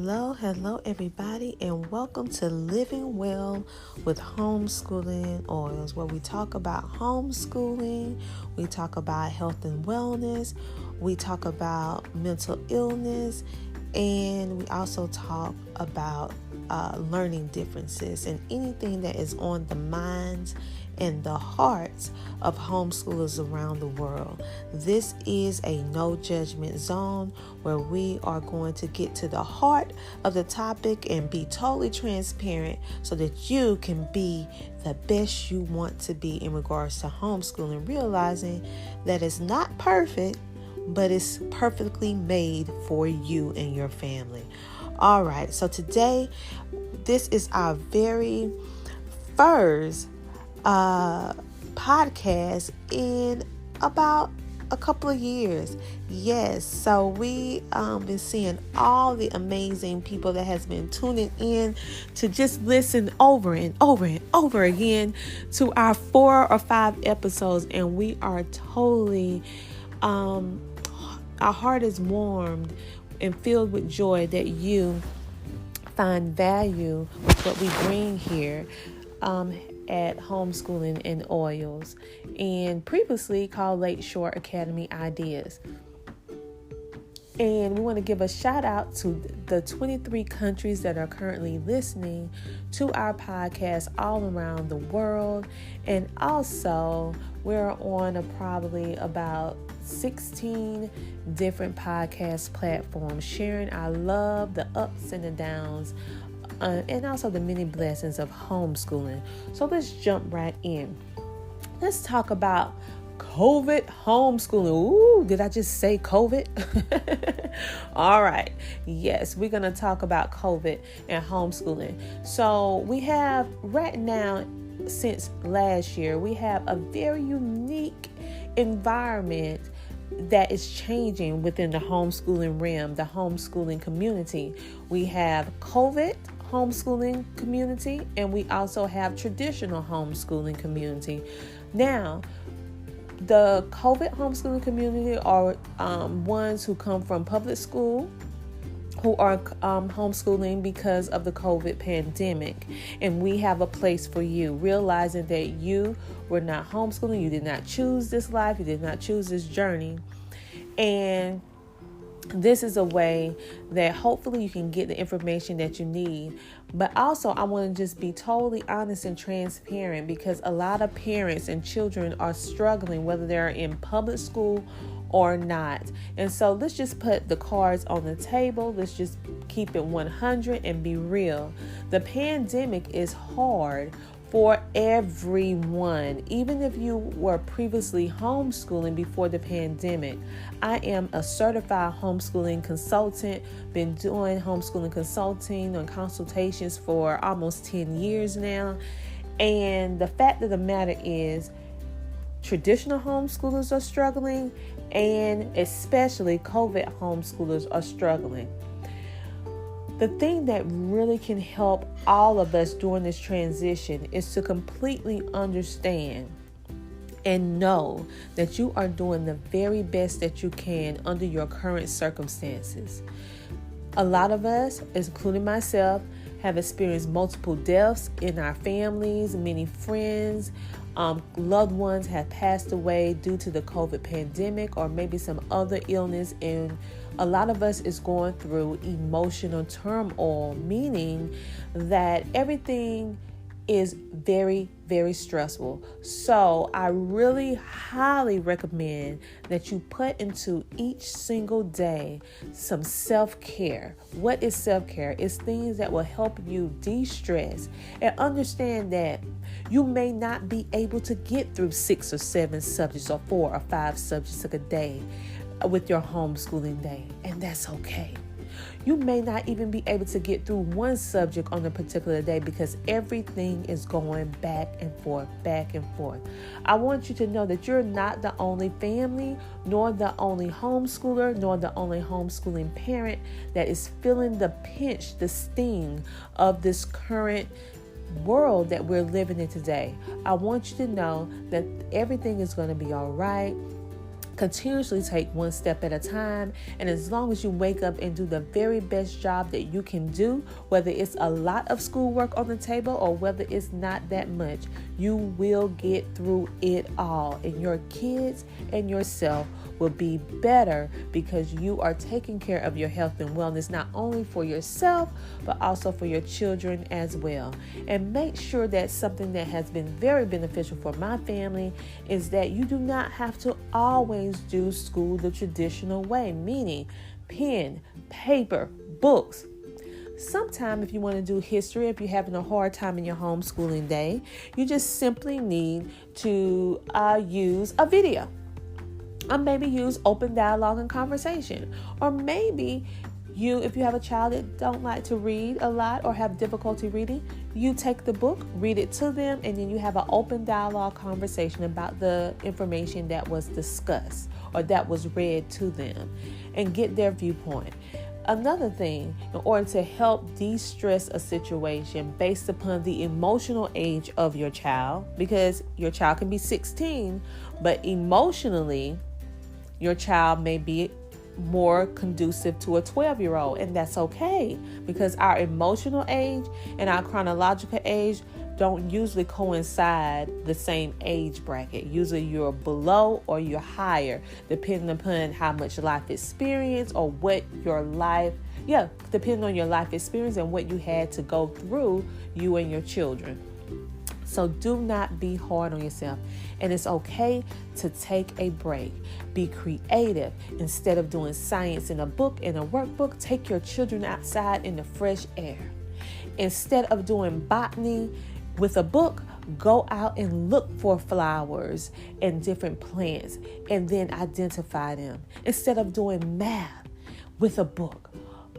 Hello, everybody, and welcome to Living Well with Homeschooling Oils, where we talk about homeschooling, we talk about health and wellness, we talk about mental illness, and we also talk about learning differences and anything that is on the minds and the hearts of homeschoolers around the world. This is a no judgment zone where we are going to get to the heart of the topic and be totally transparent so that you can be the best you want to be in regards to homeschooling, realizing that it's not perfect, but it's perfectly made for you and your family. All right, so today, this is our very first podcast in about a couple of years. Yes, so we been seeing all the amazing people that has been tuning in to just listen over and over and over again to our 4 or 5 episodes, and we are totally our heart is warmed and filled with joy that you find value with what we bring here at Homeschooling and Oils, and previously called Lakeshore Academy Ideas. And we want to give a shout out to the 23 countries that are currently listening to our podcast all around the world. And also, we're on probably about 16 different podcast platforms, sharing our love, the ups and the downs, and also the many blessings of homeschooling. So let's jump right in. Let's talk about COVID homeschooling. Ooh, did I just say COVID? All right. Yes, we're going to talk about COVID and homeschooling. So we have right now, since last year, we have a very unique environment that is changing within the homeschooling realm, the homeschooling community. We have COVID homeschooling community, and we also have traditional homeschooling community. Now, the COVID homeschooling community are ones who come from public school, who are homeschooling because of the COVID pandemic. And we have a place for you, realizing that you were not homeschooling, you did not choose this life, you did not choose this journey. And this is a way that hopefully you can get the information that you need. But also, I want to just be totally honest and transparent, because a lot of parents and children are struggling, whether they're in public school or not. And so let's just put the cards on the table. Let's just keep it 100 and be real. The pandemic is hard for everyone. Even if you were previously homeschooling before the pandemic. I am a certified homeschooling consultant, been doing homeschooling consulting and consultations for almost 10 years now. And the fact of the matter is, traditional homeschoolers are struggling, and especially COVID homeschoolers are struggling. The thing that really can help all of us during this transition is to completely understand and know that you are doing the very best that you can under your current circumstances. A lot of us, including myself, have experienced multiple deaths in our families. Many friends, loved ones have passed away due to the COVID pandemic or maybe some other illness, and a lot of us is going through emotional turmoil, meaning that everything is very, very stressful. So I really highly recommend that you put into each single day some self-care. What is self-care? It's things that will help you de-stress and understand that you may not be able to get through 6 or 7 subjects or 4 or 5 subjects a day with your homeschooling day, and that's okay. You may not even be able to get through one subject on a particular day because everything is going back and forth, back and forth. I want you to know that you're not the only family, nor the only homeschooler, nor the only homeschooling parent that is feeling the pinch, the sting of this current world that we're living in today. I want you to know that everything is going to be all right. Continuously take one step at a time, and as long as you wake up and do the very best job that you can do, whether it's a lot of schoolwork on the table or whether it's not that much, you will get through it all, and your kids and yourself will be better because you are taking care of your health and wellness, not only for yourself but also for your children as well. And make sure that something that has been very beneficial for my family is that you do not have to always do school the traditional way, meaning pen, paper, books. Sometime if you want to do history, if you're having a hard time in your homeschooling day, you just simply need to use a video, or maybe use open dialogue and conversation, or maybe if you have a child that don't like to read a lot or have difficulty reading, you take the book, read it to them, and then you have an open dialogue conversation about the information that was discussed or that was read to them and get their viewpoint. Another thing, in order to help de-stress a situation based upon the emotional age of your child, because your child can be 16, but emotionally, your child may be more conducive to a 12-year-old, and that's okay because our emotional age and our chronological age don't usually coincide the same age bracket. Usually you're below or you're higher, depending upon how much life experience or what your life, depending on your life experience and what you had to go through, you and your children. So do not be hard on yourself. And it's okay to take a break. Be creative. Instead of doing science in a book, in a workbook, take your children outside in the fresh air. Instead of doing botany with a book, go out and look for flowers and different plants and then identify them. Instead of doing math with a book,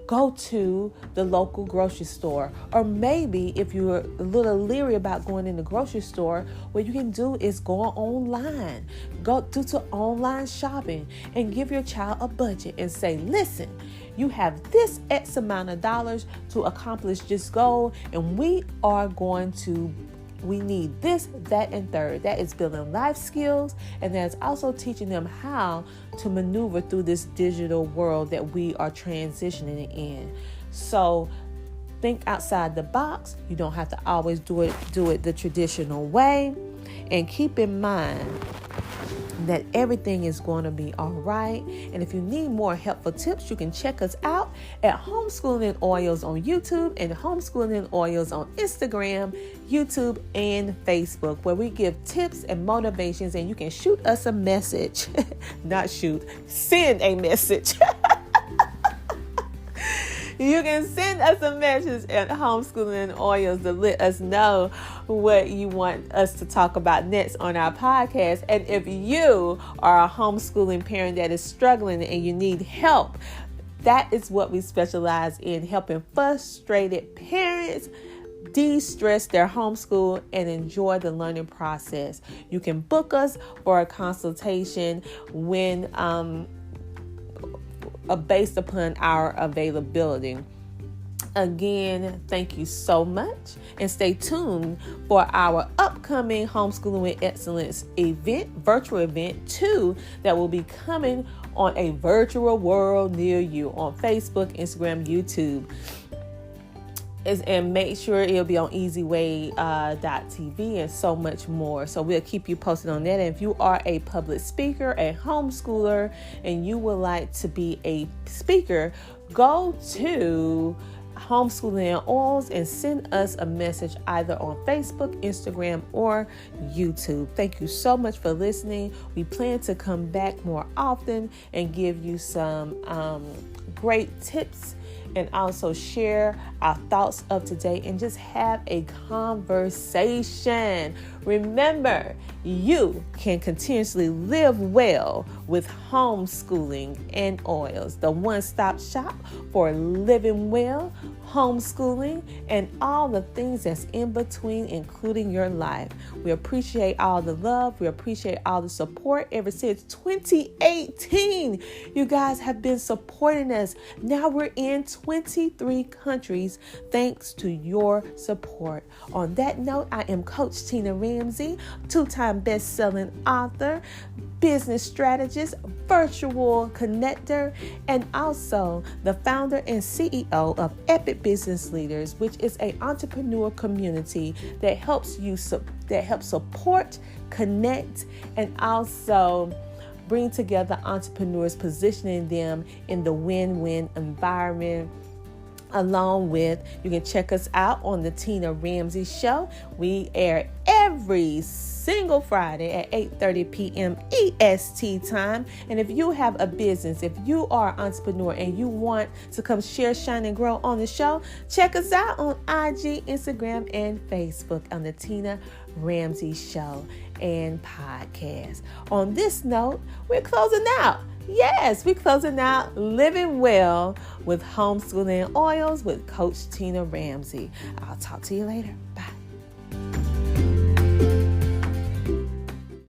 go to the local grocery store. Or maybe if you're a little leery about going in the grocery store, what you can do is go online. Go to online shopping and give your child a budget and say, listen, you have this X amount of dollars to accomplish this goal, and we need this, that, and third. That is building life skills, and that's also teaching them how to maneuver through this digital world that we are transitioning in. So think outside the box. You don't have to always do it the traditional way. And keep in mind that everything is going to be all right. And if you need more helpful tips, you can check us out at Homeschooling Oils on YouTube and Homeschooling Oils on Instagram, YouTube, and Facebook, where we give tips and motivations, and you can shoot us a message. Send a message. You can send us a message at Homeschooling Oils to let us know what you want us to talk about next on our podcast. And if you are a homeschooling parent that is struggling and you need help, that is what we specialize in, helping frustrated parents de-stress their homeschool and enjoy the learning process. You can book us for a consultation when based upon our availability. Again, thank you so much, and stay tuned for our upcoming Homeschooling with Excellence event, virtual event 2, that will be coming on a virtual world near you on Facebook, Instagram, YouTube. And make sure it'll be on easyway.tv and so much more. So we'll keep you posted on that. And if you are a public speaker, a homeschooler, and you would like to be a speaker, go to Homeschooling Oils and send us a message either on Facebook, Instagram, or YouTube. Thank you so much for listening. We plan to come back more often and give you some great tips, and also share our thoughts of today and just have a conversation. Remember, you can continuously live well with homeschooling and oils, the one-stop shop for living well, homeschooling, and all the things that's in between, including your life. We appreciate all the love. We appreciate all the support ever since 2018. You guys have been supporting us. Now we're in 23 countries thanks to your support. On that note, I am Coach Tina Ramsey, 2-time best-selling author, business strategist, virtual connector, and also the founder and CEO of Epic Business Leaders, which is an entrepreneur community that helps support, connect, and also bring together entrepreneurs, positioning them in the win-win environment. Along with, you can check us out on the Tina Ramsey Show. We air every single Friday at 8:30 p.m. EST time. And if you have a business, if you are an entrepreneur and you want to come share, shine, and grow on the show, check us out on IG, Instagram, and Facebook on the Tina Ramsey Show and podcast. On this note, we're closing out. Yes, we're closing out Living Well with Homeschooling Oils with Coach Tina Ramsey. I'll talk to you later. Bye.